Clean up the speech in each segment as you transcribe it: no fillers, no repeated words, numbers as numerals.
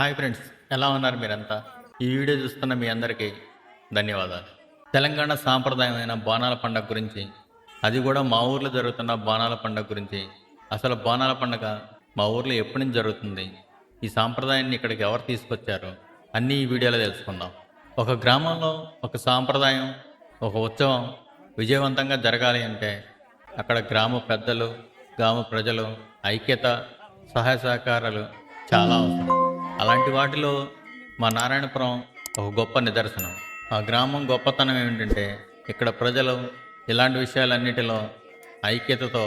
Hi friends, ఎలా ఉన్నారు మీరంతా? ఈ వీడియో చూస్తున్న మీ అందరికీ ధన్యవాదాలు. తెలంగాణ సాంప్రదాయమైన బోనాల పండుగ గురించి, అది కూడా మా ఊర్లో జరుగుతున్న బోనాల పండుగ గురించి, అసలు బోనాల పండుగ మా ఊర్లో ఎప్పటి నుంచి జరుగుతుంది, ఈ సాంప్రదాయాన్ని ఇక్కడికి ఎవరు తీసుకొచ్చారు, అన్నీ ఈ వీడియోలో తెలుసుకుందాం. ఒక గ్రామంలో ఒక సాంప్రదాయం, ఒక ఉత్సవం విజయవంతంగా జరగాలి అంటే అక్కడ గ్రామ పెద్దలు, గ్రామ ప్రజలు ఐక్యత, సహాయ సహకారాలు చాలా అవసరం. అలాంటి వాటిలో మా నారాయణపురం ఒక గొప్ప నిదర్శనం. ఆ గ్రామం గొప్పతనం ఏమిటంటే ఇక్కడ ప్రజలు ఇలాంటి విషయాలన్నిటిలో ఐక్యతతో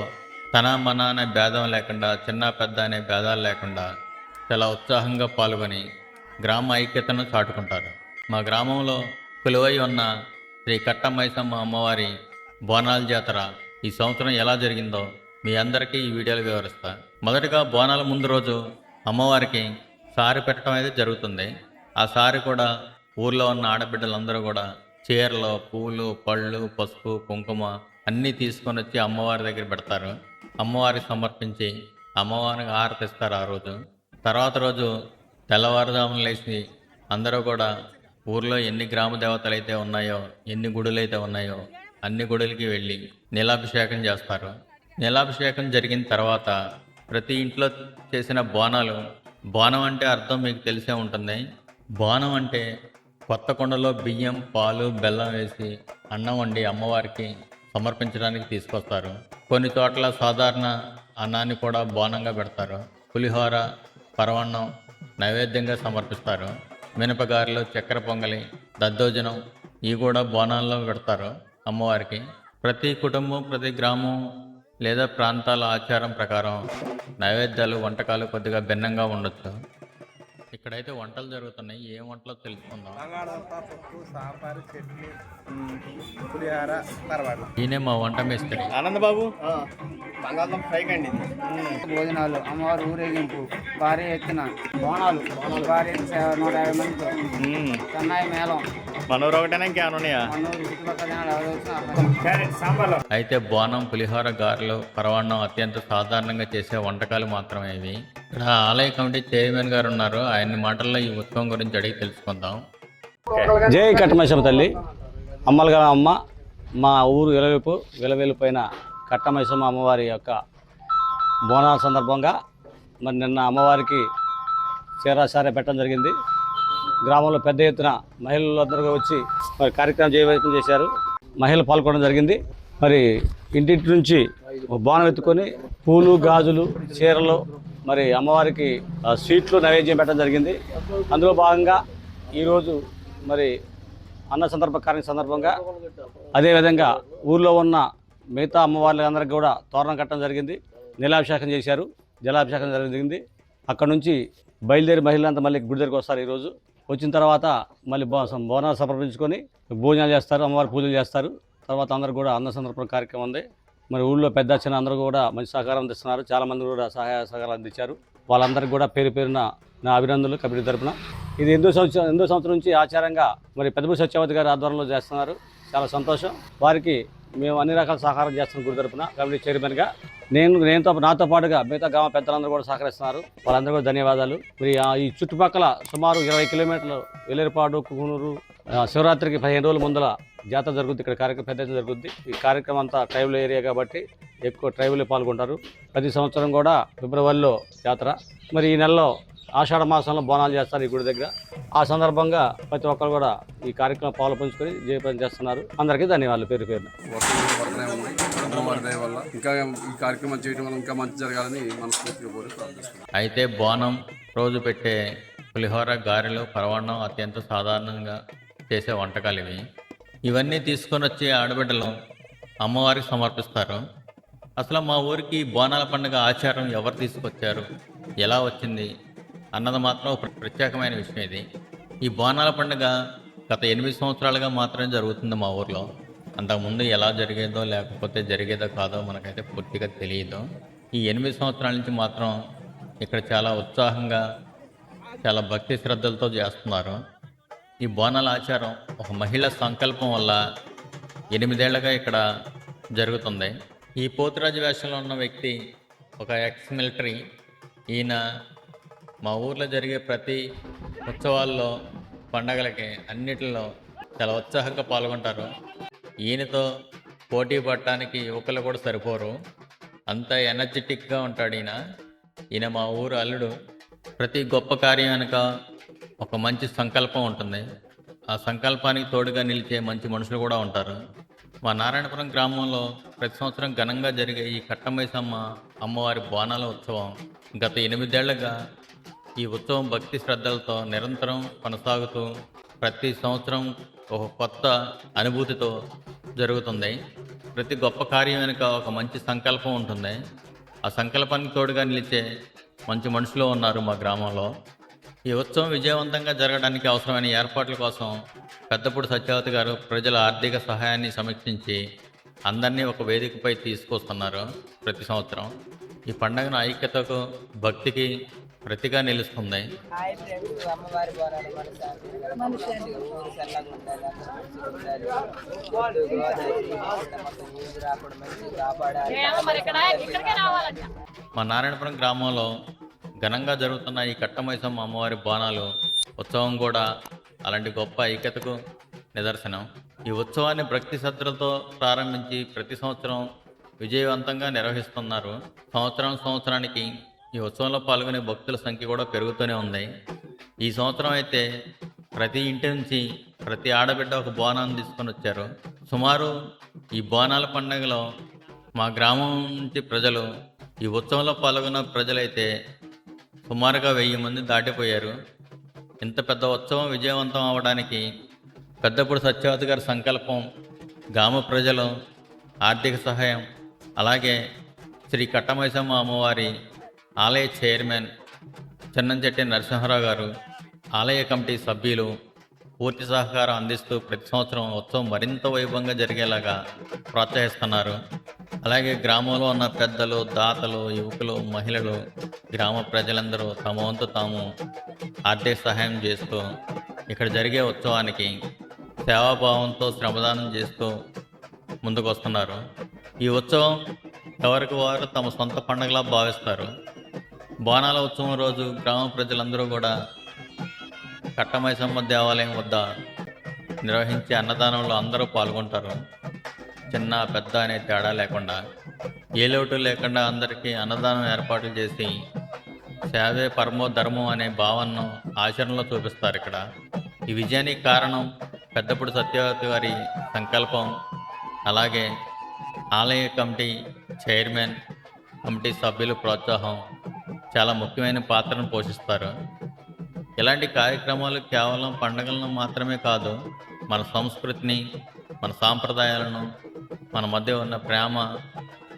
తన మన అనే భేదం లేకుండా, చిన్న పెద్ద అనే భేదాలు లేకుండా చాలా ఉత్సాహంగా పాల్గొని గ్రామ ఐక్యతను చాటుకుంటారు. మా గ్రామంలో కొలువై ఉన్న శ్రీ కట్టమైసమ్మ అమ్మవారి బోనాల జాతర ఈ సంవత్సరం ఎలా జరిగిందో మీ అందరికీ ఈ వీడియోలో వివరిస్తా. మొదటగా బోనాల ముందు రోజు అమ్మవారికి సారి పెట్టడం అయితే జరుగుతుంది. ఆ సారి కూడా ఊర్లో ఉన్న ఆడబిడ్డలందరూ కూడా చీరలు, పూలు, పళ్ళు, పసుపు, కుంకుమ అన్నీ తీసుకొని వచ్చి అమ్మవారి దగ్గర పెడతారు. అమ్మవారికి సమర్పించి అమ్మవారికి హారతిస్తారు ఆ రోజు. తర్వాత రోజు తెల్లవారుజామున లేచి అందరూ కూడా ఊర్లో ఎన్ని గ్రామ దేవతలు అయితే ఉన్నాయో, ఎన్ని గుడులు అయితే ఉన్నాయో అన్ని గుడులకి వెళ్ళి నీలాభిషేకం చేస్తారు. నీలాభిషేకం జరిగిన తర్వాత ప్రతి ఇంట్లో చేసిన బోనాలు, బోనం అంటే అర్థం మీకు తెలిసే ఉంటుంది. బోనం అంటే కొత్త కుండలో బియ్యం, పాలు, బెల్లం వేసి అన్నం వండి అమ్మవారికి సమర్పించడానికి తీసుకొస్తారు. కొన్ని చోట్ల సాధారణ అన్నాన్ని కూడా బోనంగా పెడతారు. పులిహోర, పరవన్నం నైవేద్యంగా సమర్పిస్తారు. మినపగారెలు, చక్కెర పొంగలి, దద్దోజనం ఇవి కూడా బోనాల్లో పెడతారు అమ్మవారికి. ప్రతి కుటుంబం, ప్రతి గ్రామం లేదా ప్రాంతాల ఆచారం ప్రకారం నైవేద్యాలు, వంటకాలు కొద్దిగా భిన్నంగా ఉండొచ్చు. ఇక్కడైతే వంటలు జరుగుతున్నాయి. ఏం వంటలో తెలుసుకుందాం. ఈయనే మా వంట మేస్త్రి ఆనందబాబు. ఫ్రై కండి. భోజనాలు, అమ్మవారి ఊరేగింపు, భారీ ఎత్తున బోనాలు, భారీ ఎత్తున 150 మందితో సన్నాయి మేళం. మనూరు ఒకటేనా ఇంకేమైనా ఉన్నాయా? చుట్టుపక్కల జనాలు ఎవరు వచ్చినా అయితే బోనం, పులిహోర, గారెలు, పరవాన్నం అత్యంత సాధారణంగా చేసే వంటకాలు మాత్రమే ఇవి. ఇక్కడ ఆలయ కమిటీ చైర్మన్ గారు ఉన్నారు. ఆయన మాటల్లో ఈ ఉత్సవం గురించి అడిగి తెలుసుకుందాం. జై కట్టమైసమ్మ తల్లి. అమ్మలుగా అమ్మ, మా ఊరు విలవెలిపోయిన కట్టమైసమ్మ అమ్మవారి యొక్క బోనాల సందర్భంగా మరి నిన్న అమ్మవారికి చీరాసారే పెట్టడం జరిగింది. గ్రామంలో పెద్ద ఎత్తున మహిళలు అందరూ వచ్చి మరి కార్యక్రమం జయవంతం చేశారు. మహిళలు పాల్గొనడం జరిగింది. మరి ఇంటింటి నుంచి బోనం ఎత్తుకొని పూలు, గాజులు, చీరలు, మరి అమ్మవారికి స్వీట్లు నైవేద్యం పెట్టడం జరిగింది. అందులో భాగంగా ఈరోజు మరి అన్న కార్యక్రమం సందర్భంగా అదేవిధంగా ఊర్లో ఉన్న మిగతా అమ్మవార్లందరికీ కూడా తోరణం కట్టడం జరిగింది. నీలాభిషేకం చేశారు, జలాభిషేకం జరిగింది. అక్కడ నుంచి బయలుదేరి మహిళలంతా మళ్ళీ గుడి దగ్గరికి వస్తారు. ఈరోజు వచ్చిన తర్వాత మళ్ళీ బోనాలు సమర్పించుకొని భోజనాలు చేస్తారు, అమ్మవారి పూజలు చేస్తారు. తర్వాత అందరూ కూడా అన్న సందర్భం కార్యక్రమం ఉంది. మరి ఊళ్ళో పెద్ద చిన్న అందరూ కూడా మంచి సహకారం అందిస్తున్నారు. చాలామంది కూడా సహాయ సహకారాలు అందించారు. వాళ్ళందరికీ కూడా పేరు పేరున నా అభినందనలు కమిటీ తరపున. ఇది ఎనిమిదో సంవత్సరం నుంచి ఆచారంగా మరి పెద్దపూడి సత్యవతి గారి ఆధ్వర్యంలో చేస్తున్నారు. చాలా సంతోషం. వారికి మేము అన్ని రకాల సహకారం చేస్తున్నాం గుడి తరపున కమిటీ చైర్మన్గా. నాతో పాటుగా మిగతా గ్రామ పెద్దలందరూ కూడా సహకరిస్తున్నారు. వాళ్ళందరూ కూడా ధన్యవాదాలు. మరి ఈ చుట్టుపక్కల సుమారు 20 కిలోమీటర్లు వెల్లేరుపాడు, కుకునూరు శివరాత్రికి 15 రోజుల ముందల జాతర జరుగుద్ది. ఇక్కడ కార్యక్రమం పెద్ద జరుగుద్ది. ఈ కార్యక్రమం అంతా ట్రైబల్ ఏరియా కాబట్టి ఎక్కువ ట్రైబులే పాల్గొంటారు. ప్రతి సంవత్సరం కూడా ఫిబ్రవరిలో జాతర. మరి ఈ నెలలో ఆషాఢ మాసంలో బోనాలు చేస్తారు ఈ గుడి దగ్గర. ఆ సందర్భంగా ప్రతి ఒక్కరు కూడా ఈ కార్యక్రమం పాలు పంచుకొని జయప్రదం చేస్తున్నారు. అందరికీ ధన్యవాదాలు పేరు పేరున. ఇంకా ఈ కార్యక్రమం చేయడం వల్ల ఇంకా మంచి జరగాలని మనస్ఫూర్తిగా ప్రార్థిస్తున్నాను. అయితే బోనం రోజు పెట్టే పులిహోర, గారెలు, పరవాన్నం అత్యంత సాధారణంగా చేసే వంటకాలు ఇవి. ఇవన్నీ తీసుకొని వచ్చి ఆడబిడ్డలు అమ్మవారికి సమర్పిస్తారు. అసలు మా ఊరికి బోనాల పండుగ ఆచారం ఎవరు తీసుకొచ్చారు, ఎలా వచ్చింది అన్నది మాత్రం ఒక ప్రత్యేకమైన విషయం. ఇది ఈ బోనాల పండుగ గత 8 సంవత్సరాలుగా మాత్రమే జరుగుతుంది మా ఊర్లో. అంతకుముందు ఎలా జరిగేదో లేకపోతే జరిగేదో కాదో మనకైతే పూర్తిగా తెలియదు. ఈ 8 సంవత్సరాల నుంచి మాత్రం ఇక్కడ చాలా ఉత్సాహంగా, చాలా భక్తి శ్రద్ధలతో చేస్తున్నారు. ఈ బోనాల ఆచారం ఒక మహిళ సంకల్పం వల్ల 8 ఏళ్లుగా ఇక్కడ జరుగుతుంది. ఈ పోతురాజు వేషంలో ఉన్న వ్యక్తి ఒక ఎక్స్ మిలిటరీ. ఈయన మా ఊర్లో జరిగే ప్రతి ఉత్సవాల్లో పండగలకి అన్నిటిలో చాలా ఉత్సాహంగా పాల్గొంటారు. ఈయనతో పోటీ పడటానికి యువకులు కూడా సరిపోరు, అంత ఎనర్జెటిక్గా ఉంటాడు ఈయన మా ఊరు అల్లుడు. ప్రతి గొప్ప కార్యం వెనుక ఒక మంచి సంకల్పం ఉంటుంది. ఆ సంకల్పానికి తోడుగా నిలిచే మంచి మనుషులు కూడా ఉంటారు. మా నారాయణపురం గ్రామంలో ప్రతి సంవత్సరం ఘనంగా జరిగే ఈ కట్టమైసమ్మ అమ్మవారి బోనాల ఉత్సవం గత 8 ఏళ్లుగా ఈ ఉత్సవం భక్తి శ్రద్ధలతో నిరంతరం కొనసాగుతూ ప్రతి సంవత్సరం ఒక కొత్త అనుభూతితో జరుగుతుంది. ప్రతి గొప్ప కార్యం వెనుక ఒక మంచి సంకల్పం ఉంటుంది. ఆ సంకల్పానికి తోడుగా నిలిచే మంచి మనుషులు ఉన్నారు మా గ్రామంలో. ఈ ఉత్సవం విజయవంతంగా జరగడానికి అవసరమైన ఏర్పాట్ల కోసం పెద్దపూడి సత్యవతి గారు ప్రజల ఆర్థిక సహాయాన్ని సమీక్షించి అందరినీ ఒక వేదికపై తీసుకొస్తున్నారు. ప్రతి సంవత్సరం ఈ పండుగను ఐక్యతకు, భక్తికి ప్రతిగా నిలుస్తుంది. హాయ్ ఫ్రెండ్స్, అమ్మవారి బోనాలు మనసారి ఊరు చల్లగా ఉండాలి, ఊరు రాకుండా మంచి కాపాడాలి. మా నారాయణపురం గ్రామంలో ఘనంగా జరుగుతున్న ఈ కట్టమైసమ్మ అమ్మవారి బోనాలు ఉత్సవం కూడా అలాంటి గొప్ప ఐక్యతకు నిదర్శనం. ఈ ఉత్సవాన్ని భక్తి శ్రద్ధలతో ప్రారంభించి ప్రతి సంవత్సరం విజయవంతంగా నిర్వహిస్తున్నారు. సంవత్సరానికి ఈ ఉత్సవంలో పాల్గొనే భక్తుల సంఖ్య కూడా పెరుగుతూనే ఉంది. ఈ సంవత్సరం అయితే ప్రతి ఇంటి నుంచి ప్రతి ఆడబిడ్డ ఒక బోనాన్ని తీసుకొని వచ్చారు. సుమారు ఈ బోనాల పండుగలో మా గ్రామం నుంచి ప్రజలు, ఈ ఉత్సవంలో పాల్గొన్న ప్రజలైతే సుమారుగా 1000 మంది దాటిపోయారు. ఇంత పెద్ద ఉత్సవం విజయవంతం అవ్వడానికి పెద్దపూడి సత్యవతి గారి సంకల్పం, గ్రామ ప్రజలు ఆర్థిక సహాయం, అలాగే శ్రీ కట్టమైసమ్మ అమ్మవారి ఆలయ చైర్మన్ చెన్నంచెట్టి నరసింహారావు గారు, ఆలయ కమిటీ సభ్యులు పూర్తి సహకారం అందిస్తూ ప్రతి సంవత్సరం ఉత్సవం మరింత వైభవంగా జరిగేలాగా ప్రోత్సహిస్తున్నారు. అలాగే గ్రామంలో ఉన్న పెద్దలు, దాతలు, యువకులు, మహిళలు, గ్రామ ప్రజలందరూ తమ వంతు తాము ఆర్థిక సహాయం చేస్తూ ఇక్కడ జరిగే ఉత్సవానికి సేవాభావంతో శ్రమదానం చేస్తూ ముందుకు వస్తున్నారు. ఈ ఉత్సవం ఎవరికి వారు తమ సొంత పండుగలా భావిస్తారు. బోనాల ఉత్సవం రోజు గ్రామ ప్రజలందరూ కూడా కట్టమైసమ్మ దేవాలయం వద్ద నిర్వహించే అన్నదానంలో అందరూ పాల్గొంటారు. చిన్న పెద్ద అనే తేడా లేకుండా, ఏ లోటు లేకుండా అందరికీ అన్నదానం ఏర్పాట్లు చేసి సేవే పరమో ధర్మం అనే భావనను ఆచరణలో చూపిస్తారు ఇక్కడ. ఈ విజయానికి కారణం పెద్దపూడి సత్యవతి గారి సంకల్పం, అలాగే ఆలయ కమిటీ చైర్మన్, కమిటీ సభ్యుల ప్రోత్సాహం చాలా ముఖ్యమైన పాత్రను పోషిస్తారు. ఇలాంటి కార్యక్రమాలు కేవలం పండుగలను మాత్రమే కాదు, మన సంస్కృతిని, మన సాంప్రదాయాలను, మన మధ్య ఉన్న ప్రేమ,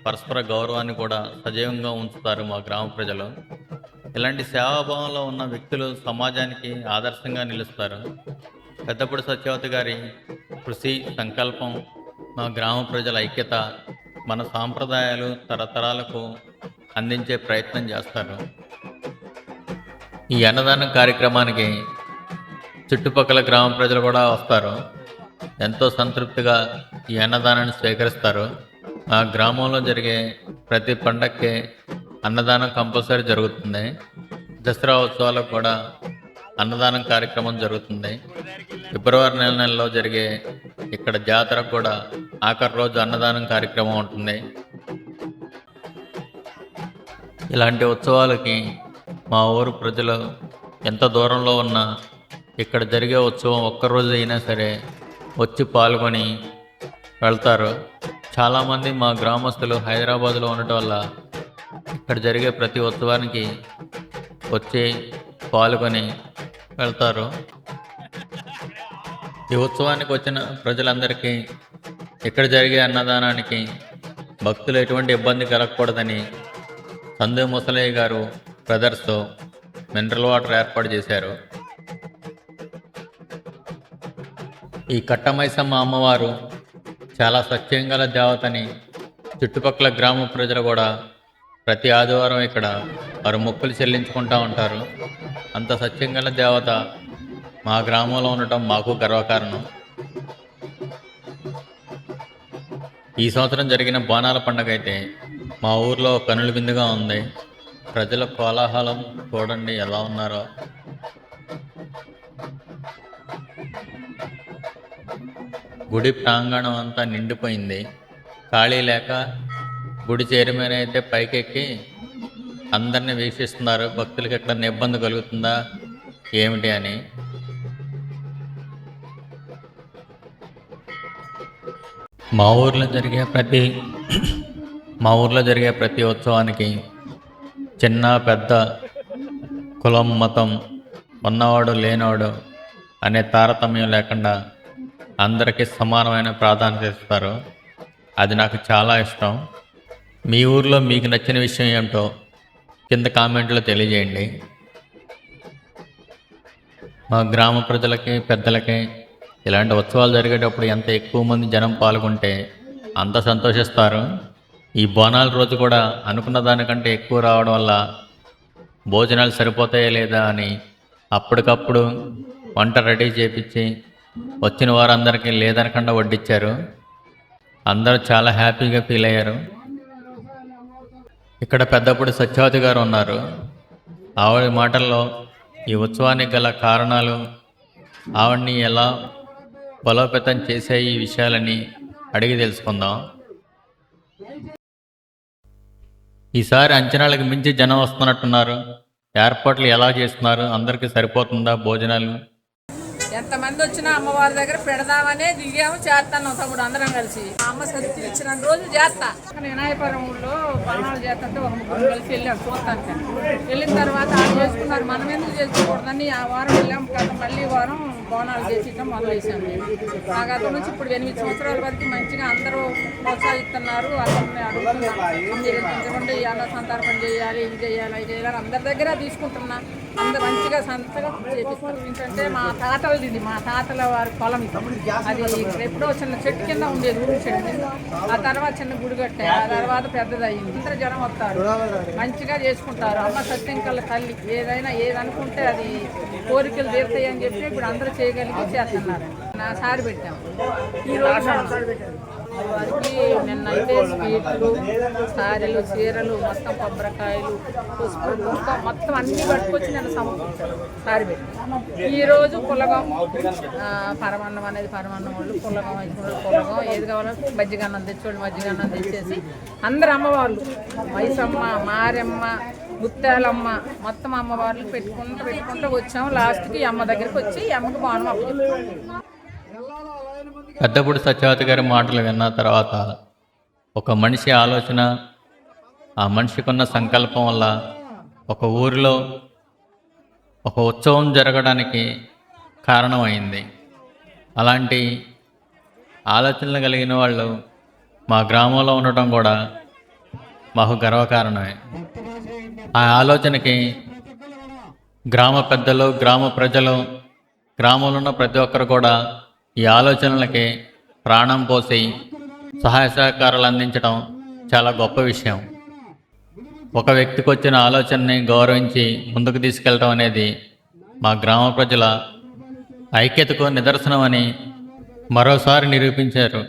పరస్పర గౌరవాన్ని కూడా సజీవంగా ఉంచుతారు మా గ్రామ ప్రజలు. ఇలాంటి సేవాభావంలో ఉన్న వ్యక్తులు సమాజానికి ఆదర్శంగా నిలుస్తారు. పెద్దపూడి సత్యవతి గారి కృషి, సంకల్పం, మా గ్రామ ప్రజల ఐక్యత, మన సాంప్రదాయాలు తరతరాలకు అందించే ప్రయత్నం చేస్తారు. ఈ అన్నదానం కార్యక్రమానికి చుట్టుపక్కల గ్రామ ప్రజలు కూడా వస్తారు. ఎంతో సంతృప్తిగా ఈ అన్నదానాన్ని స్వీకరిస్తారు. మా గ్రామంలో జరిగే ప్రతి పండగకి అన్నదానం కంపల్సరీ జరుగుతుంది. దసరా ఉత్సవాలకు కూడా అన్నదానం కార్యక్రమం జరుగుతుంది. ఫిబ్రవరి నెలలో జరిగే ఇక్కడ జాతర కూడా ఆఖరి రోజు అన్నదానం కార్యక్రమం ఉంటుంది. ఇలాంటి ఉత్సవాలకి మా ఊరు ప్రజలు ఎంత దూరంలో ఉన్నా ఇక్కడ జరిగే ఉత్సవం ఒక్కరోజు అయినా సరే వచ్చి పాల్గొని వెళ్తారు. చాలామంది మా గ్రామస్తులు హైదరాబాదులో ఉండటం వల్ల ఇక్కడ జరిగే ప్రతి ఉత్సవానికి వచ్చి పాల్గొని వెళ్తారు. ఈ ఉత్సవానికి వచ్చిన ప్రజలందరికీ ఇక్కడ జరిగే అన్నదానానికి భక్తులు ఎటువంటి ఇబ్బంది కలగకూడదని సందు ముసలయ్య గారు బ్రదర్స్తో మినరల్ వాటర్ ఏర్పాటు చేశారు. ఈ కట్టమైసమ్మ అమ్మవారు చాలా సత్యం గల దేవతని చుట్టుపక్కల గ్రామ ప్రజలు కూడా ప్రతి ఆదివారం ఇక్కడ వారు మొక్కులు చెల్లించుకుంటూ ఉంటారు. అంత సత్యం గల దేవత మా గ్రామంలో ఉండటం మాకు గర్వకారణం. ఈ సంవత్సరం జరిగిన బోనాల పండుగ అయితే మా ఊర్లో కనుల విందుగా ఉంది. ప్రజల కోలాహలం చూడండి ఎలా ఉన్నారో. గుడి ప్రాంగణం అంతా నిండిపోయింది. ఖాళీ లేక గుడి చైర్మన్ అయితే పైకెక్కి అందరినీ వీక్షిస్తున్నారు. భక్తులకి ఎక్కడన్నా ఇబ్బంది కలుగుతుందా ఏమిటి అని. మా ఊర్లో జరిగే ప్రతి ఉత్సవానికి చిన్న పెద్ద కులం మతం ఉన్నవాడు లేనివాడు అనే తారతమ్యం లేకుండా అందరికీ సమానమైన ప్రాధాన్యత ఇస్తారు. అది నాకు చాలా ఇష్టం. మీ ఊర్లో మీకు నచ్చిన విషయం ఏమిటో కింద కామెంట్లో తెలియజేయండి. మా గ్రామ ప్రజలకి పెద్దలకి ఇలాంటి ఉత్సవాలు జరిగేటప్పుడు ఎంత ఎక్కువ మంది జనం పాల్గొంటే అంత సంతోషిస్తారు. ఈ బోనాల రోజు కూడా అనుకున్న దానికంటే ఎక్కువ రావడం వల్ల భోజనాలు సరిపోతాయా లేదా అని అప్పటికప్పుడు వంట రెడీ చేపించి వచ్చిన వారందరికీ లేదనకుండా వడ్డించారు. అందరూ చాలా హ్యాపీగా ఫీల్ అయ్యారు. ఇక్కడ పెద్దప్పుడు సత్యవతి గారు ఉన్నారు. ఆవిడ మాటల్లో ఈ ఉత్సవానికి గల కారణాలు, ఆవిడ్ని ఎలా బలోపేతం చేసే ఈ విషయాలని అడిగి తెలుసుకుందాం. ఈసారి అంచనాలకు మించి జనం వస్తున్నట్టున్నారు. ఏర్పాట్లు ఎలా చేస్తున్నారు? అందరికీ సరిపోతుందా భోజనాలు? ఎంతమంది వచ్చినా అమ్మవారి దగ్గర పెడదామనే దిగాము, చేస్తాను తమ్ముడు అందరం కలిసి. మా అమ్మ సత్తి ఇచ్చిన రోజు చేస్తా. వినాయపురం ఊళ్ళో బాణాలు చేస్తుంటే ఒక ముగ్గురు కలిసి వెళ్ళాం చూస్తాను. వెళ్ళిన తర్వాత వాళ్ళు చేసుకున్నారు, మనం ఎందుకు చేసుకోకూడదని ఆ వారం వెళ్ళాము కదా. మళ్ళీ వారం బోనాలు చేసేయటం మొదలేసాను. నాకు అక్కడ నుంచి ఇప్పుడు 8 సంవత్సరాల వరకు మంచిగా అందరూ ప్రోత్సహిస్తున్నారు. అందరిని అడుగుతున్నాను, మీరు పెంచకుండా ఇవాళ సంతర్పణ చేయాలి, ఇది చేయాలి, అది చేయాలి అందరి దగ్గర తీసుకుంటున్నా. అందరు మంచిగా సంతగా చేపిస్తారు. ఏంటంటే మా తాతల వారి పొలం అది ఎప్పుడో చిన్న చెట్టు కింద ఉండేది, ఊరి చెట్టు. ఆ తర్వాత చిన్న గుడి కట్టారు, ఆ తర్వాత పెద్దది అయ్యింది. అందరు జనం వస్తారు, మంచిగా చేసుకుంటారు. అమ్మ సత్యంకల్ల తల్లి ఏదైనా ఏది అనుకుంటే అది కోరికలు తీరుతాయి అని చెప్పి ఇప్పుడు అందరూ చేయగలిగి చేస్తున్నారు. నా సారి పెట్టాము ఈరోజు వారికి. నిన్నైతే స్వీట్లు, సారెలు, చీరలు, మొత్తం కొబ్బరికాయలు, పసుపు, మొత్తం అన్నీ పట్టుకొచ్చి నేను సారి పెట్టాను. ఈరోజు పులగం, పరమన్నం అనేది పరమన్నం వాళ్ళు, పులగం వేసుకున్న పులగం, ఏది కావాలో మజ్జిగన్నం తెచ్చేవాళ్ళు మజ్జిగన్నం తెచ్చేసి అందరు అమ్మవాళ్ళు మైసమ్మ, మారెమ్మ, ముత్యాలమ్మ మొత్తం అమ్మవార్లు పెట్టుకుంటూ వచ్చాము. లాస్ట్కి అమ్మ దగ్గరికి వచ్చి అమ్మకి బాణం అప్పచెప్పాము. పెద్దపూడి సత్యవతి గారి మాటలు విన్న తర్వాత ఒక మనిషి ఆలోచన, ఆ మనిషికున్న సంకల్పం వల్ల ఒక ఊరిలో ఒక ఉత్సవం జరగడానికి కారణమైంది. అలాంటి ఆలోచనలు కలిగిన వాళ్ళు మా గ్రామంలో ఉండటం కూడా మాకు గర్వకారణమే. ఆ ఆలోచనకి గ్రామ పెద్దలు, గ్రామ ప్రజలు, గ్రామంలో ఉన్న ప్రతి ఒక్కరు కూడా ఈ ఆలోచనలకి ప్రాణం పోసి సహాయ సహకారాలు అందించడం చాలా గొప్ప విషయం. ఒక వ్యక్తికి వచ్చిన ఆలోచనని గౌరవించి ముందుకు తీసుకెళ్ళడం అనేది మా గ్రామ ప్రజల ఐక్యతకు నిదర్శనమని మరోసారి నిరూపించారు.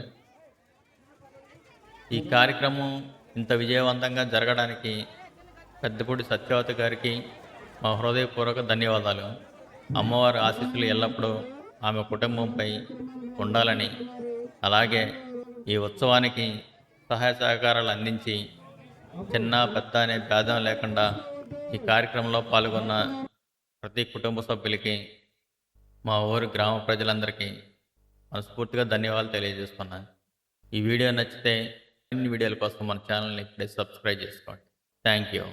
ఈ కార్యక్రమం ఇంత విజయవంతంగా జరగడానికి పెద్దపూడి సత్యవతి గారికి మా హృదయపూర్వక ధన్యవాదాలు. అమ్మవారి ఆశీస్సులు ఎల్లప్పుడూ ఆమె కుటుంబంపై ఉండాలని, అలాగే ఈ ఉత్సవానికి సహాయ సహకారాలు అందించి చిన్న పెద్ద అనే భేదం లేకుండా ఈ కార్యక్రమంలో పాల్గొన్న ప్రతి కుటుంబ సభ్యులకి, మా ఊరి గ్రామ ప్రజలందరికీ మనస్ఫూర్తిగా ధన్యవాదాలు తెలియజేస్తున్నాను. ఈ వీడియో నచ్చితే ఇన్ని వీడియోల కోసం మన ఛానల్ని ఇప్పుడే సబ్స్క్రైబ్ చేసుకోండి. Thank you.